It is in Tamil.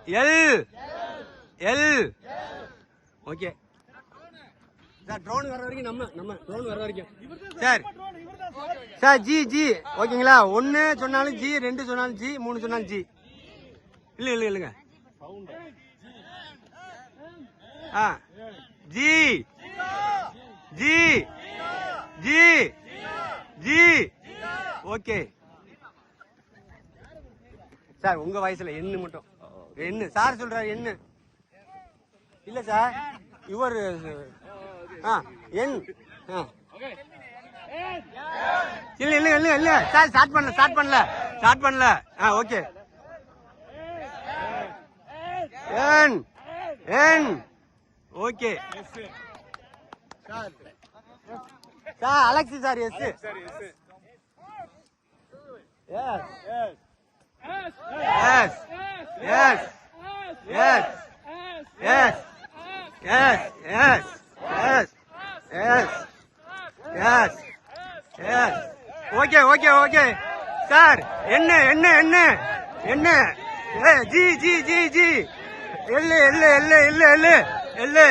L L okay sir. Drone வர வரைக்கும் நம்ம ட்ரோன் வர வரைக்கும் சார். சார் ஜி ஜி ஓகேங்களா. 1 சொன்னாலும் ஜி, 2 சொன்னாலும் ஜி, 3 சொன்னாலும் ஜி. இல்லைங்க G ji ji G okay sir. உங்க வயசுல என்ன மட்டும் என்ன சார் சொல்றாரு? என்ன இல்ல சார், இவர் என் இல்ல சார். ஸ்டார்ட் பண்ணல ஓகே. என் என் okay sir. Alex sir. Yes yes yes yes yes yes yes yes yes yes yes okay okay okay sir. என்ன ஜி ஜி ஜி ஜி எல்லு எல்லு எல்லு எல்லு எல்லு எல்லு